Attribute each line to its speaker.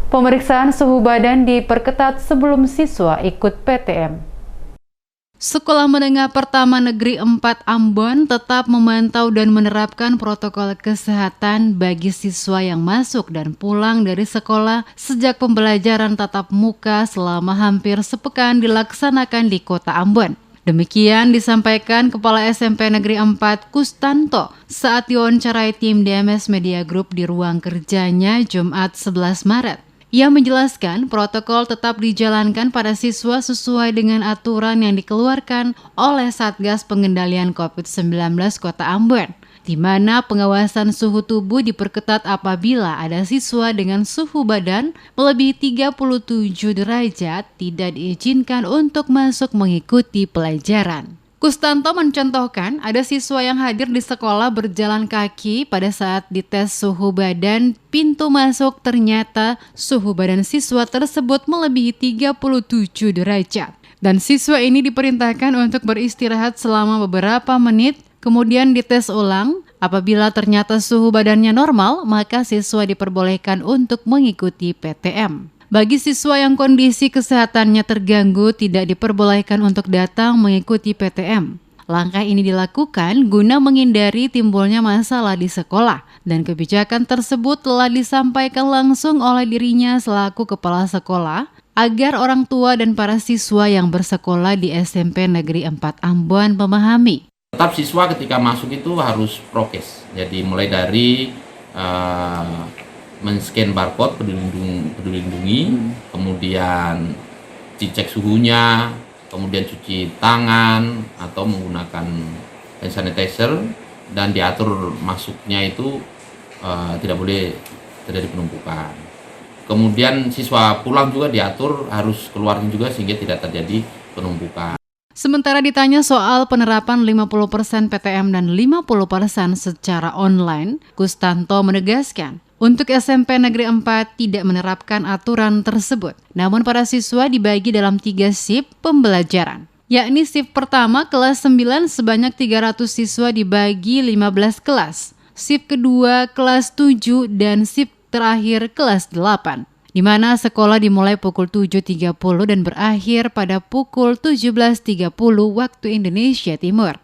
Speaker 1: Pemeriksaan suhu badan diperketat sebelum siswa ikut PTM.
Speaker 2: Sekolah Menengah Pertama Negeri 4 Ambon tetap memantau dan menerapkan protokol kesehatan bagi siswa yang masuk dan pulang dari sekolah sejak pembelajaran tatap muka selama hampir sepekan dilaksanakan di Kota Ambon. Demikian disampaikan Kepala SMP Negeri 4 Kustanto saat diwawancarai tim DMS Media Group di ruang kerjanya Jumat 11 Maret. Ia menjelaskan protokol tetap dijalankan pada siswa sesuai dengan aturan yang dikeluarkan oleh Satgas Pengendalian COVID-19 Kota Ambon, di mana pengawasan suhu tubuh diperketat apabila ada siswa dengan suhu badan melebihi 37 derajat tidak diizinkan untuk masuk mengikuti pelajaran. Kustanto mencontohkan ada siswa yang hadir di sekolah berjalan kaki pada saat dites suhu badan, pintu masuk ternyata suhu badan siswa tersebut melebihi 37 derajat. Dan siswa ini diperintahkan untuk beristirahat selama beberapa menit, kemudian dites ulang. Apabila ternyata suhu badannya normal, maka siswa diperbolehkan untuk mengikuti PTM. Bagi siswa yang kondisi kesehatannya terganggu tidak diperbolehkan untuk datang mengikuti PTM. Langkah ini dilakukan guna menghindari timbulnya masalah di sekolah dan kebijakan tersebut telah disampaikan langsung oleh dirinya selaku kepala sekolah agar orang tua dan para siswa yang bersekolah di SMP Negeri 4 Ambon memahami.
Speaker 3: Tetap siswa ketika masuk itu harus prokes. Jadi mulai dari men-scan barcode peduli lindungi, kemudian dicek suhunya, kemudian cuci tangan atau menggunakan hand sanitizer, dan diatur masuknya itu tidak boleh terjadi penumpukan. Kemudian siswa pulang juga diatur harus keluarnya juga sehingga tidak terjadi penumpukan.
Speaker 2: Sementara ditanya soal penerapan 50% PTM dan 50% secara online, Kustanto menegaskan, untuk SMP Negeri 4 tidak menerapkan aturan tersebut. Namun para siswa dibagi dalam 3 shift pembelajaran. Yakni shift pertama kelas 9 sebanyak 300 siswa dibagi 15 kelas. Shift kedua kelas 7 dan shift terakhir kelas 8. Di mana sekolah dimulai pukul 7.30 dan berakhir pada pukul 17.30 waktu Indonesia Timur.